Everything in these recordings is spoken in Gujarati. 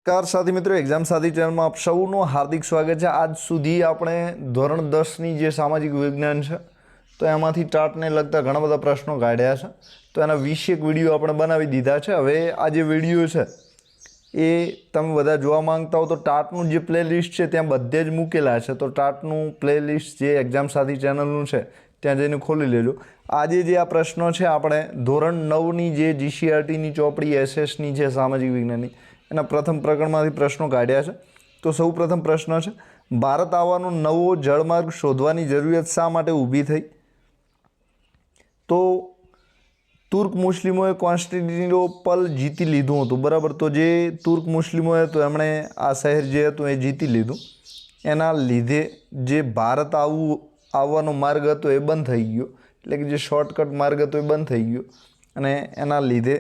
નમસ્કાર સાથી મિત્રો, એક્ઝામ સાથી ચેનલમાં આપ સૌનું હાર્દિક સ્વાગત છે। આજ સુધી આપણે ધોરણ 10ની જે સામાજિક વિજ્ઞાન છે તો એમાંથી ટાટને લગતા ઘણા બધા પ્રશ્નો કાઢ્યા છે, તો એના 20 વિડીયો આપણે બનાવી દીધા છે। હવે આ જે વિડીયો છે એ તમે બધા જોવા માંગતા હો તો ટાટનું જે પ્લેલિસ્ટ છે ત્યાં બધે જ મૂકેલા છે, તો ટાટનું પ્લેલિસ્ટ જે એક્ઝામ સાથી ચેનલનું છે ત્યાં જઈને ખોલી લેજો। આજે જે આ પ્રશ્નો છે આપણે ધોરણ 9ની જે જીસીઆરટીની ચોપડી એસએસની છે સામાજિક વિજ્ઞાનની એના પ્રથમ પ્રકરણમાંથી પ્રશ્નો કાઢ્યા છે। તો સૌ પ્રથમ પ્રશ્ન છે, ભારત આવવાનો નવો જળમાર્ગ શોધવાની જરૂરિયાત શા માટે ઊભી થઈ? તો તુર્ક મુસ્લિમોએ કોન્સ્ટેન્ટિનોપલ જીતી લીધું હતું, બરાબર। તો જે તુર્ક મુસ્લિમોએ તો એમણે આ શહેર જે હતું એ જીતી લીધું, એના લીધે જે ભારત આવવાનો માર્ગ હતો એ બંધ થઈ ગયો, એટલે કે જે શોર્ટકટ માર્ગ હતો એ બંધ થઈ ગયો અને એના લીધે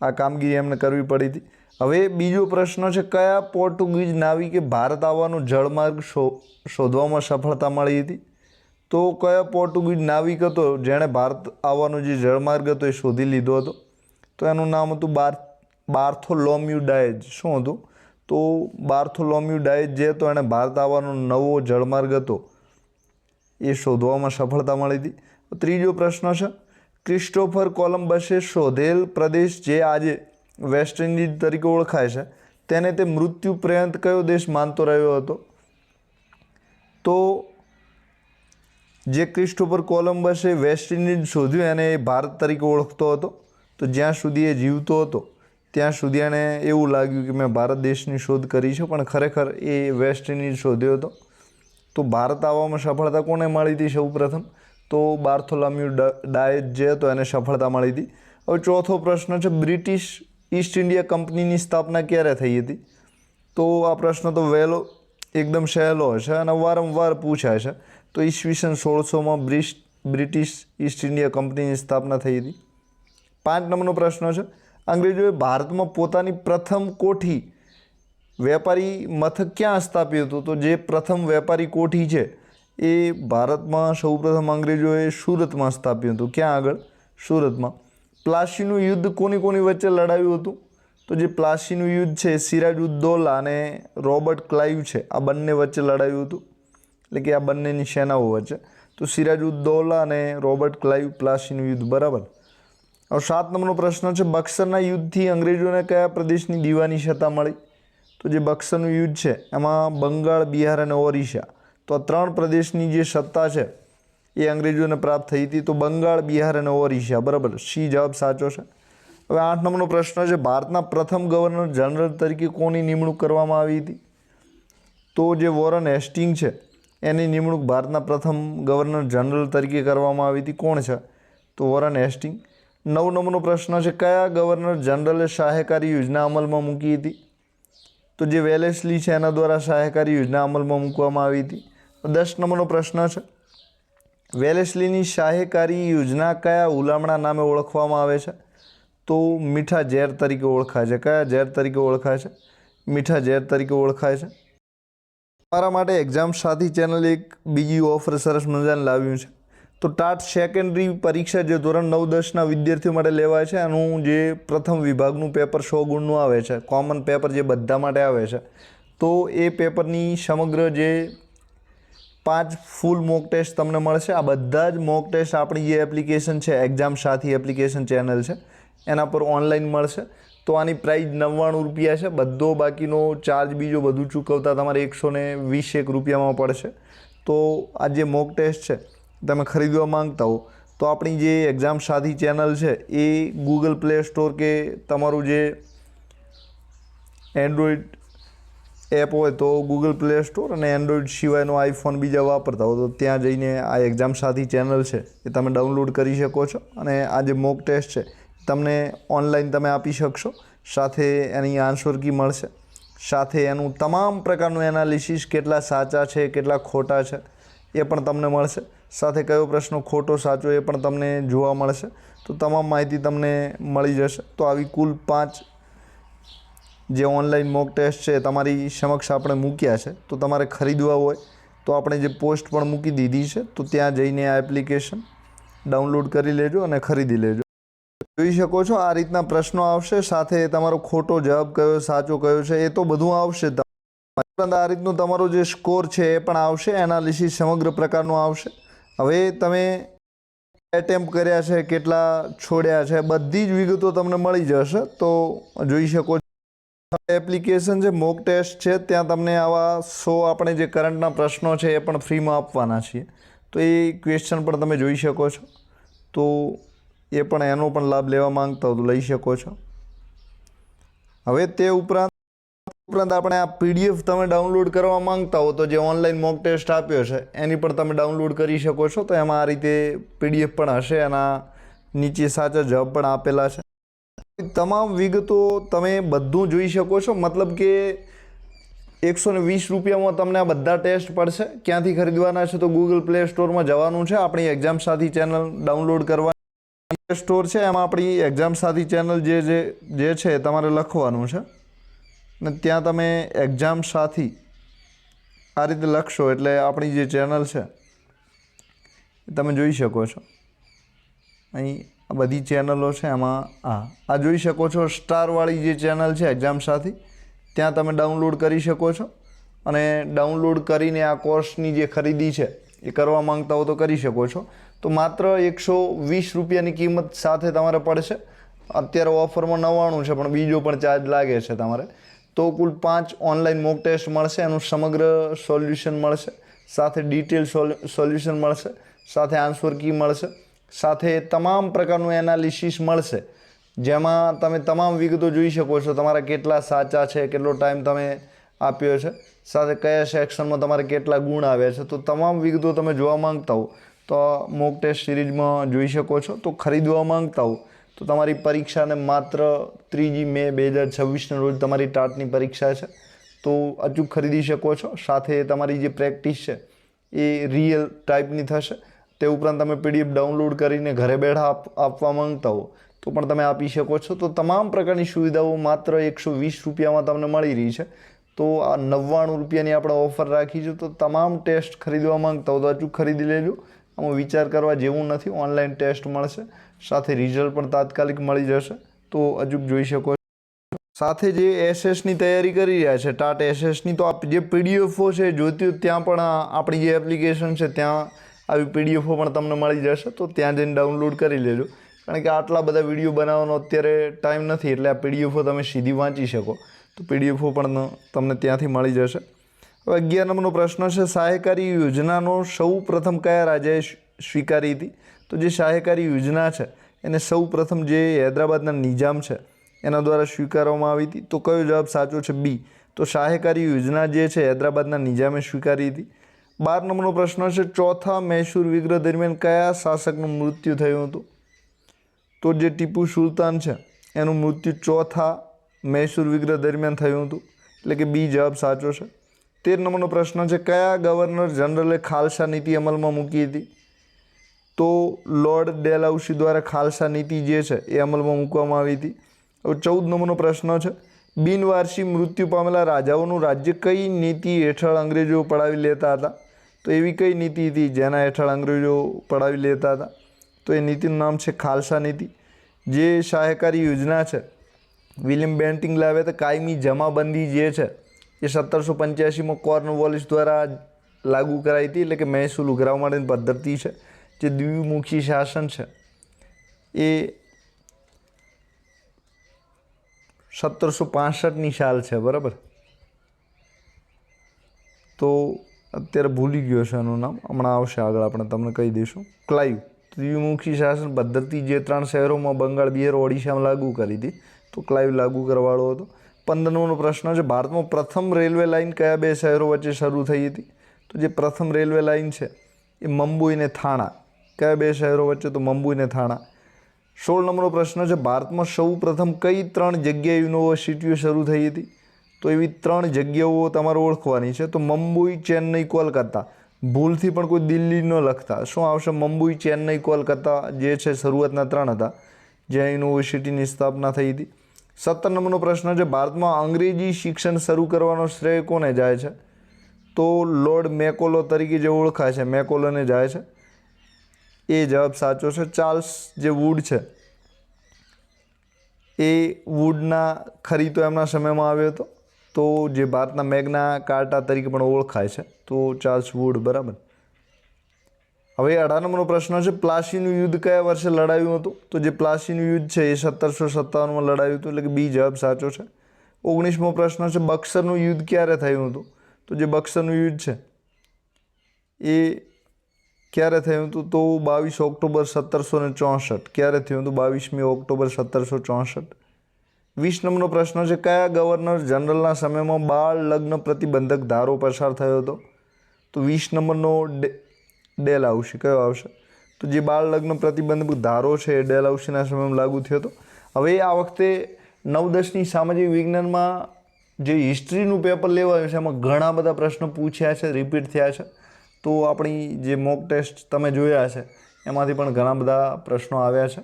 આ કામગીરી એમને કરવી પડી હતી। હવે બીજો પ્રશ્ન છે, કયા પોર્ટુગીઝ નાવિકે ભારત આવવાનો જળમાર્ગ શોધવામાં સફળતા મળી હતી? તો કયા પોર્ટુગીઝ નાવિક હતો જેણે ભારત આવવાનો જે જળમાર્ગ હતો એ શોધી લીધો હતો? તો એનું નામ હતું બાર્થોલોમ્યુ ડાયેઝ। શું હતું? તો બાર્થોલોમ્યુ ડાયેઝ જે હતો એણે ભારત આવવાનો નવો જળમાર્ગ હતો એ શોધવામાં સફળતા મળી હતી। ત્રીજો પ્રશ્ન છે, ક્રિસ્ટોફર કોલંબસે શોધેલ પ્રદેશ જે આજે વેસ્ટ ઇન્ડિઝ તરીકે ઓળખાય છે તેને તે મૃત્યુ પર્યંત કયો દેશ માનતો રહ્યો હતો? તો જે ક્રિસ્ટોફર કોલંબસે વેસ્ટ ઇન્ડિઝ શોધ્યું એને એ ભારત તરીકે ઓળખતો હતો, તો જ્યાં સુધી એ જીવતો હતો ત્યાં સુધી એને એવું લાગ્યું કે મેં ભારત દેશની શોધ કરી છે, પણ ખરેખર એ વેસ્ટ ઇન્ડિઝ શોધ્યો હતો। તો ભારત આવવામાં સફળતા કોને મળી હતી? સૌ પ્રથમ તો બાર્થોલોમ્યુ ડાયેઝ જે હતો એને સફળતા મળી હતી। હવે ચોથો પ્રશ્ન છે, બ્રિટિશ ઈસ્ટ ઇન્ડિયા કંપનીની સ્થાપના ક્યારે થઈ હતી? તો આ પ્રશ્ન તો વહેલો એકદમ સહેલો હશે અને વારંવાર પૂછાય છે, તો ઈસવીસન 1600માં બ્રિટિશ ઈસ્ટ ઇન્ડિયા કંપનીની સ્થાપના થઈ હતી। 5 નંબરનો પ્રશ્ન છે, અંગ્રેજોએ ભારતમાં પોતાની પ્રથમ કોઠી વેપારી મથક ક્યાં સ્થાપ્યું હતું? તો જે પ્રથમ વેપારી કોઠી છે એ ભારતમાં સૌપ્રથમ અંગ્રેજોએ સુરતમાં સ્થાપ્યું હતું। ક્યાં આગળ? સુરતમાં। પ્લાસીનું યુદ્ધ કોની વચ્ચે લડાયું હતું? તો જે પ્લાસીનું યુદ્ધ છે સિરાજુદ્દૌલા અને રોબર્ટ ક્લાઇવ છે આ બંને વચ્ચે લડાયું હતું, એટલે કે આ બંનેની સેનાઓ વચ્ચે। તો સિરાજુદ્દૌલા અને રોબર્ટ ક્લાઇવ, પ્લાસીનું યુદ્ધ, બરાબર। હવે 7 નંબરનો પ્રશ્ન છે, બક્સરના યુદ્ધથી અંગ્રેજોને કયા પ્રદેશની દીવાની સત્તા મળી? તો જે બક્સરનું યુદ્ધ છે એમાં બંગાળ, બિહાર અને ઓરિસ્સા, તો આ 3 પ્રદેશની જે સત્તા છે એ અંગ્રેજોને પ્રાપ્ત થઈ હતી, તો બંગાળ, બિહાર અને ઓરિસ્સા, બરાબર। સી જવાબ સાચો છે। હવે 8 નંબરનો પ્રશ્ન છે, ભારતના પ્રથમ ગવર્નર જનરલ તરીકે કોની નિમણૂક કરવામાં આવી હતી? તો જે વોરન હેસ્ટિંગ છે એની નિમણૂક ભારતના પ્રથમ ગવર્નર જનરલ તરીકે કરવામાં આવી હતી। કોણ છે? તો વોરન હેસ્ટિંગ। 9 નંબરનો પ્રશ્ન છે, કયા ગવર્નર જનરલે સહાયકારી યોજના અમલમાં મૂકી હતી? તો જે વેલેસ્લી છે એના દ્વારા સહાયકારી યોજના અમલમાં મૂકવામાં આવી હતી। 10 નંબરનો પ્રશ્ન છે, વેલેસ્લીની સહાયકારી યોજના કયા હુલામણા નામે ઓળખવામાં આવે છે? તો મીઠા ઝેર તરીકે ઓળખાય છે। કયા ઝેર તરીકે ઓળખાય છે? મીઠા ઝેર તરીકે ઓળખાય છે। તમારા માટે એક્ઝામ સાથી ચેનલ એક બીજી ઓફર સરસ મજાને લાવ્યું છે, તો ટાટ સેકન્ડરી પરીક્ષા જે ધોરણ 9-10ના વિદ્યાર્થીઓ માટે લેવાય છે એનું જે પ્રથમ વિભાગનું પેપર 100 ગુણનું આવે છે, કોમન પેપર જે બધા માટે આવે છે, તો એ પેપરની સમગ્ર જે 5 ફૂલ મોક ટેસ્ટ તમને મળશે। આ બધા જ મોક ટેસ્ટ આપણી જે એપ્લિકેશન છે એક્ઝામ સાથી એપ્લિકેશન ચેનલ છે એના પર ઓનલાઈન મળશે। તો આની પ્રાઇસ 99 રૂપિયા છે, બધો બાકીનો ચાર્જ બીજો બધું ચૂકવતા તમારે 121 રૂપિયામાં પડશે। તો આ જે મોક ટેસ્ટ છે તમે ખરીદવા માંગતા હો તો આપણી જે એક્ઝામ સાથી ચેનલ છે એ ગૂગલ પ્લે સ્ટોર કે તમારું જે એન્ડ્રોઈડ એપ હોય તો ગૂગલ પ્લે સ્ટોર અને એન્ડ્રોઈડ સિવાયનો આઈફોન બીજા વાપરતા હો તો ત્યાં જઈને આ એક્ઝામ સાથી ચેનલ છે એ તમે ડાઉનલોડ કરી શકો છો અને આ જે મોક ટેસ્ટ છે તમને ઓનલાઈન તમે આપી શકશો, સાથે એની આન્સર કી મળશે, સાથે એનું તમામ પ્રકારનું એનાલિસિસ, કેટલા સાચા છે કેટલા ખોટા છે એ પણ તમને મળશે, સાથે કયો પ્રશ્ન ખોટો સાચો એ પણ તમને જોવા મળશે। તો તમામ માહિતી તમને મળી જશે। તો આવી કુલ 5 જે ઓનલાઈન મોક ટેસ્ટ છે તમારી સમક્ષ આપણે મૂક્યા છે, તો તમારે ખરીદવા હોય તો આપણે જે પોસ્ટ પણ મૂકી દીધી છે, તો ત્યાં જઈને આ એપ્લિકેશન ડાઉનલોડ કરી લેજો અને ખરીદી લેજો। જોઈ શકો છો આ રીતના પ્રશ્નો આવશે, સાથે તમારો ખોટો જવાબ કયો સાચો કયો છે એ તો બધું આવશે. ઉપરાંત આ રીતનું તમારો જે સ્કોર છે એ પણ આવશે, એનાલિસિસ સમગ્ર પ્રકારનું આવશે. હવે તમે એટેમ્પ કર્યા છે, કેટલા છોડ્યા છે, બધી જ વિગતો તમને મળી જશે. તો જોઈ શકો છો એપ્લિકેશન છે મોક ટેસ્ટ છે, ત્યાં તમને આવા 100 આપણે જે કરંટના પ્રશ્નો છે એ પણ ફ્રીમાં આપવાના છીએ. તો એ ક્વેશ્ચન પણ તમે જોઈ શકો છો. તો એ પણ એનો પણ લાભ લેવા માંગતા હો તો લઈ શકો છો. હવે તે ઉપરાંત આપણે આ પીડીએફ તમે ડાઉનલોડ કરવા માંગતા હો તો જે ઓનલાઈન મોક ટેસ્ટ આપ્યો છે એની પણ તમે ડાઉનલોડ કરી શકો છો. તો એમાં આ રીતે પીડીએફ પણ હશે, એના નીચે સાચા જવાબ પણ આપેલા છે. તમામ વિગતો તમે બધું જોઈ શકો છો. મતલબ કે 120 રૂપિયામાં તમને આ બધા ટેસ્ટ પડશે. ક્યાંથી ખરીદવાના છે તો ગૂગલ પ્લે સ્ટોરમાં જવાનું છે, આપણી એક્ઝામ સાથી ચેનલ ડાઉનલોડ કરવાની. પ્લે સ્ટોર છે એમાં આપણી એક્ઝામ સાથી ચેનલ જે છે તમારે લખવાનું છે ને ત્યાં તમે એક્ઝામ સાથી આ રીતે લખશો એટલે આપણી જે ચેનલ છે તમે જોઈ શકો છો. અહીં આ બધી ચેનલો છે, એમાં આ જોઈ શકો છો સ્ટારવાળી જે ચેનલ છે એક્ઝામ સાથી, ત્યાં તમે ડાઉનલોડ કરી શકો છો. અને ડાઉનલોડ કરીને આ કોર્સની જે ખરીદી છે એ કરવા માંગતા હો તો કરી શકો છો. તો માત્ર 120 રૂપિયાની કિંમત સાથે તમારે પડશે. અત્યારે ઓફરમાં 99 છે, પણ બીજો પણ ચાર્જ લાગે છે તમારે. તો કુલ 5 ઓનલાઈન મોક ટેસ્ટ મળશે, એનું સમગ્ર સોલ્યુશન મળશે, સાથે ડિટેલ સોલ્યુશન મળશે, સાથે આન્સર કી મળશે, સાથે તમામ પ્રકારનું એનાલિસિસ મળશે, જેમાં તમે તમામ વિગતો જોઈ શકો છો. તમારા કેટલા સાચા છે, કેટલો ટાઈમ તમે આપ્યો છે, સાથે કયા સેક્શનમાં તમારે કેટલા ગુણ આવ્યા છે. તો તમામ વિગતો તમે જોવા માંગતા હો તો મોક ટેસ્ટ સિરીઝમાં જોઈ શકો છો. તો ખરીદવા માંગતા હો તો તમારી પરીક્ષાને માત્ર 3 મે 2026ના રોજ તમારી ટાટની પરીક્ષા છે. તો અચૂક ખરીદી શકો છો. સાથે તમારી જે પ્રેક્ટિસ છે એ રિયલ ટાઈપની થશે. તે ઉપરાંત તમે પીડીએફ ડાઉનલોડ કરીને ઘરે બેઠા આપવા માંગતા હો તો પણ તમે આપી શકો છો. તો તમામ પ્રકારની સુવિધાઓ માત્ર 120 રૂપિયામાં તમને મળી રહી છે. તો આ 99 રૂપિયાની આપણે ઓફર રાખી છે. તો તમામ ટેસ્ટ ખરીદવા માંગતા હો તો અચૂક ખરીદી લેજો. આમાં વિચાર કરવા જેવું નથી. ઓનલાઈન ટેસ્ટ મળશે, સાથે રિઝલ્ટ પણ તાત્કાલિક મળી જશે. તો અચૂક જોઈ શકો છો. સાથે જે એસએસની તૈયારી કરી રહ્યા છે ટાટ એસએસની, તો જે પીડીએફઓ છે જોતી હોય ત્યાં પણ આપણી જે એપ્લિકેશન છે ત્યાં આવી પીડીએફઓ પણ તમને મળી જશે. તો ત્યાં જઈને ડાઉનલોડ કરી લેજો. કારણ કે આટલા બધા વિડીયો બનાવવાનો અત્યારે ટાઈમ નથી, એટલે આ પીડીએફઓ તમે સીધી વાંચી શકો. તો પીડીએફઓ પણ તમને ત્યાંથી મળી જશે. હવે 11 નંબરનો પ્રશ્ન છે, સહાયકારી યોજનાનો સૌ પ્રથમ કયા રાજાએ સ્વીકારી હતી? તો જે સહાયકારી યોજના છે એને સૌ પ્રથમ જે હૈદરાબાદના નિઝામ છે એના દ્વારા સ્વીકારવામાં આવી હતી. તો કયો જવાબ સાચો છે? બી. તો સહાયકારી યોજના જે છે હૈદરાબાદના નિઝામે સ્વીકારી હતી. 12 નંબરનો પ્રશ્ન છે, ચોથા મૈસૂર વિગ્રહ દરમિયાન કયા શાસકનું મૃત્યુ થયું હતું? તો જે ટીપુ સુલતાન છે એનું મૃત્યુ ચોથા મૈસૂર વિગ્રહ દરમિયાન થયું હતું, એટલે કે બી જવાબ સાચો છે. 13 નંબરનો પ્રશ્ન છે, કયા ગવર્નર જનરલે ખાલસા નીતિ અમલમાં મૂકી હતી? તો લોર્ડ ડેલહાઉસી દ્વારા ખાલસા નીતિ જે છે એ અમલમાં મૂકવામાં આવી હતી. હવે 14 નંબરનો પ્રશ્ન છે, બિનવારસી મૃત્યુ પામેલા રાજાઓનું રાજ્ય કઈ નીતિ હેઠળ અંગ્રેજો પડાવી લેતા હતા? તો એવી કઈ નીતિ હતી જેના હેઠળ અંગ્રેજો પડાવી લેતા હતા? તો એ નીતિનું નામ છે ખાલસા નીતિ. જે સહાયકારી યોજના છે વિલિયમ બેન્ટિંગ લાવ્યા હતા. કાયમી જમાબંધી જે છે એ 1785માં કોર્નવોલિસ દ્વારા લાગુ કરાઈ હતી, એટલે કે મહેસૂલ ઉઘરાવવા માટેની પદ્ધતિ છે. જે દ્વિમુખી શાસન છે એ 1765ની સાલ છે, બરાબર. તો અત્યારે ભૂલી ગયો છે એનું નામ, હમણાં આવશે આગળ આપણે તમને કહી દઈશું. ક્લાઇવ. દ્વિમુખી શાસન પદ્ધતિ જે 3 શહેરોમાં બંગાળ, બિહાર, ઓડિશામાં લાગુ કરી હતી. તો ક્લાઇવ લાગુ કરવાળો હતો. 15 નંબરનો પ્રશ્ન છે, ભારતમાં પ્રથમ રેલવે લાઇન કયા 2 શહેરો વચ્ચે શરૂ થઈ હતી? તો જે પ્રથમ રેલવે લાઇન છે એ મુંબઈ અને થાણા. કયા 2 શહેરો વચ્ચે? તો મુંબઈ અને થાણા. 16 નંબરનો પ્રશ્ન છે, ભારતમાં સૌ પ્રથમ કઈ 3 જગ્યાએ યુનિવર્સિટીઓ શરૂ થઈ હતી? તો એવી 3 જગ્યાઓ તમારે ઓળખવાની છે. તો મુંબઈ, ચેન્નઈ, કોલકાતા. ભૂલથી પણ કોઈ દિલ્હી ન લખતા. શું આવશે? મુંબઈ, ચેન્નઈ, કોલકાતા જે છે શરૂઆતના 3 હતા જ્યાં યુનિવર્સિટીની સ્થાપના થઈ હતી. 17 નંબરનો પ્રશ્ન છે, ભારતમાં અંગ્રેજી શિક્ષણ શરૂ કરવાનો શ્રેય કોને જાય છે? તો લોર્ડ મેકોલો તરીકે જે ઓળખાય છે મેકોલોને જાય છે. એ જવાબ સાચો છે. ચાર્લ્સ જે વુડ છે એ વુડના ખરી તો એમના સમયમાં આવ્યો હતો, તો જે ભારતના મેગ્ના કાર્ટા તરીકે પણ ઓળખાય છે, તો ચાર્લ્સ વુડ, બરાબર. હવે 18 નંબરનો પ્રશ્ન છે, પ્લાસીનું યુદ્ધ કયા વર્ષે લડાયું હતું? તો જે પ્લાસીનું યુદ્ધ છે એ 1757માં લડાયું હતું, એટલે કે બી જવાબ સાચો છે. 19મો પ્રશ્ન છે, બક્સરનું યુદ્ધ ક્યારે થયું હતું? તો જે બક્સરનું યુદ્ધ છે એ ક્યારે થયું હતું? તો 22 ઓક્ટોબર 1764. ક્યારે થયું હતું? 22મી ઓક્ટોબર 1764. 20 નંબરનો પ્રશ્ન છે, કયા ગવર્નર જનરલના સમયમાં બાળ લગ્ન પ્રતિબંધક ધારો પસાર થયો હતો? તો 20 નંબરનો ડેલહાઉસી. કયો આવશે? તો જે બાળ લગ્ન પ્રતિબંધક ધારો છે એ ડેલહાઉસીના સમયમાં લાગુ થયો હતો. હવે આ વખતે 9-10ની સામાજિક વિજ્ઞાનમાં જે હિસ્ટ્રીનું પેપર લેવાયું છે એમાં ઘણા બધા પ્રશ્નો પૂછ્યા છે, રિપીટ થયા છે. તો આપણી જે મોક ટેસ્ટ તમે જોયા છે એમાંથી પણ ઘણા બધા પ્રશ્નો આવ્યા છે.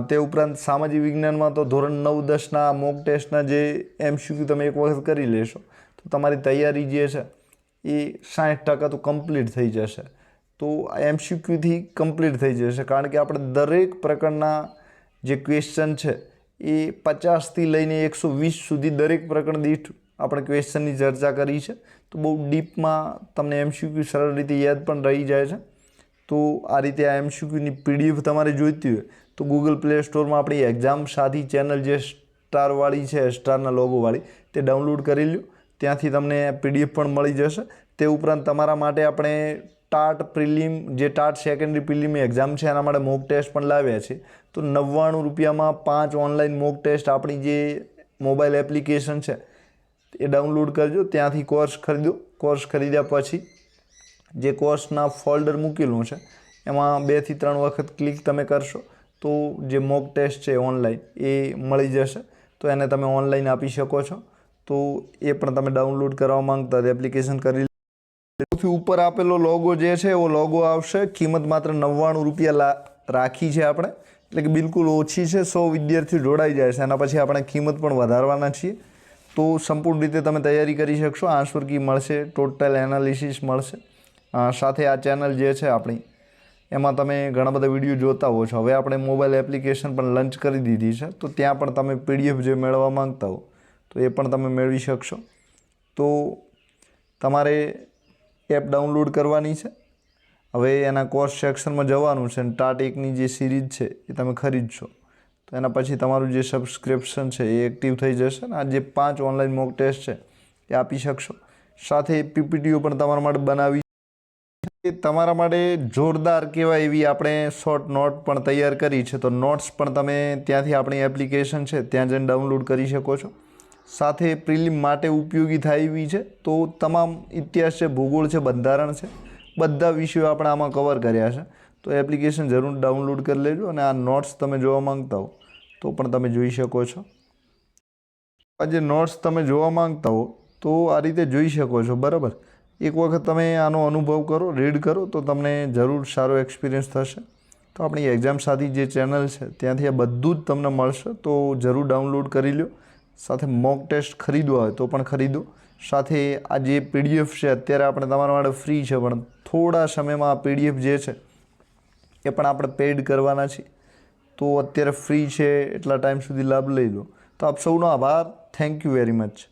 તે ઉપરાંત સામાજિક વિજ્ઞાનમાં તો ધોરણ 9-10ના મોક ટેસ્ટના જે MCQ તમે એક વખત કરી લેશો તો તમારી તૈયારી જે છે એ 60% તો કમ્પ્લીટ થઈ જશે. તો MCQથી કમ્પ્લીટ થઈ જશે, કારણ કે આપણે દરેક પ્રકારના જે ક્વેશ્ચન છે એ 50થી લઈને 120 સુધી દરેક પ્રકરણ દીઠ આપણે ક્વેશ્ચનની ચર્ચા કરી છે. તો બહુ ડીપમાં તમને MCQ સરળ રીતે યાદ પણ રહી જાય છે. તો આ રીતે આ MCQની PDF તમારે જોઈતી હોય તો ગૂગલ પ્લે સ્ટોરમાં આપણી એક્ઝામ સાથી ચેનલ જે સ્ટારવાળી છે, સ્ટારના લોગોવાળી, તે ડાઉનલોડ કરી લો. ત્યાંથી તમને PDF પણ મળી જશે. તે ઉપરાંત તમારા માટે આપણે ટાટ પ્રિલિમ, જે ટાટ સેકન્ડરી પ્રિલિમ એક્ઝામ છે એના માટે મોક ટેસ્ટ પણ લાવ્યા છે. તો 99 રૂપિયામાં 5 ઓનલાઈન મોક ટેસ્ટ આપણી જે મોબાઈલ એપ્લિકેશન છે એ ડાઉનલોડ કરજો, ત્યાંથી કોર્સ ખરીદો. કોર્સ ખરીદ્યા પછી જે કોર્સના ફોલ્ડર મૂકેલું છે એમાં 2 થી 3 વખત ક્લિક તમે કરશો તો જે મોક ટેસ્ટ છે ઓનલાઈન એ મળી જશે. તો એને તમે ઓનલાઈન આપી શકો છો. તો એ પણ તમે ડાઉનલોડ કરવા માંગતા તો એપ્લિકેશન કરી. સૌથી ઉપર આપેલો લોગો જે છે એવો લોગો આવશે. કિંમત માત્ર 99 રૂપિયા રાખી છે આપણે, એટલે કે બિલકુલ ઓછી છે. 100 વિદ્યાર્થીઓ જોડાઈ જાય છે, એના પછી આપણે કિંમત પણ વધારવાના છીએ. તો સંપૂર્ણ રીતે તમે તૈયારી કરી શકશો. આન્સર કી મળશે, ટોટલ એનાલિસિસ મળશે. સાથે આ ચેનલ જે છે આપણી એમાં તમે ઘણા બધા વિડીયો જોતા હો છો. હવે આપણે મોબાઈલ એપ્લિકેશન પણ લોન્ચ કરી દીધી છે, તો ત્યાં પણ તમે PDF જે મેળવવા માંગતા હો તો એ પણ તમે મેળવી શકશો. તો તમારે એપ ડાઉનલોડ કરવાની છે. હવે એના કોર્સ સેક્શનમાં જવાનું છે અને ટાટ 1ની જે સિરીઝ છે એ તમે ખરીદશો તો એના પછી તમારું જે સબસ્ક્રિપ્શન છે એ એક્ટિવ થઈ જશે અને આ જે 5 ઓનલાઈન મોક ટેસ્ટ છે એ આપી શકશો. સાથે PPTઓ પણ તમારા માટે બનાવી. તમારા માટે જોરદાર કહેવાય એવી આપણે શોર્ટ નોટ પણ તૈયાર કરી છે. તો નોટ્સ પણ તમે ત્યાંથી આપણી એપ્લિકેશન છે ત્યાં જઈને ડાઉનલોડ કરી શકો છો. સાથે પ્રિલિમ માટે ઉપયોગી થાય એવી છે. તો તમામ ઇતિહાસ છે, ભૂગોળ છે, બંધારણ છે, બધા વિષયો આપણે આમાં કવર કર્યા છે. તો એપ્લિકેશન જરૂર ડાઉનલોડ કરી લેજો અને આ નોટ્સ તમે જોવા માંગતા હો તો પણ તમે જોઈ શકો છો. આ જે નોટ્સ તમે જોવા માંગતા હો તો આ રીતે જોઈ શકો છો, બરાબર. એક વખત તમે આનો અનુભવ કરો, રીડ કરો તો તમને જરૂર સારો એક્સપિરિયન્સ થશે. તો આપણી એક્ઝામ સાથી જે ચેનલ છે ત્યાંથી આ બધું જ તમને મળશે. તો જરૂર ડાઉનલોડ કરી લો. સાથે મોક ટેસ્ટ ખરીદવા હોય તો પણ ખરીદો. સાથે આ જે PDF છે અત્યારે આપણે તમારા માટે ફ્રી છે, પણ થોડા સમયમાં આ PDF જે છે એ પણ આપણે પેઇડ કરવાના છીએ. તો અત્યારે ફ્રી છે એટલા ટાઈમ સુધી લાભ લઈ લો. તો આપ સૌનો આભાર. Thank you very much.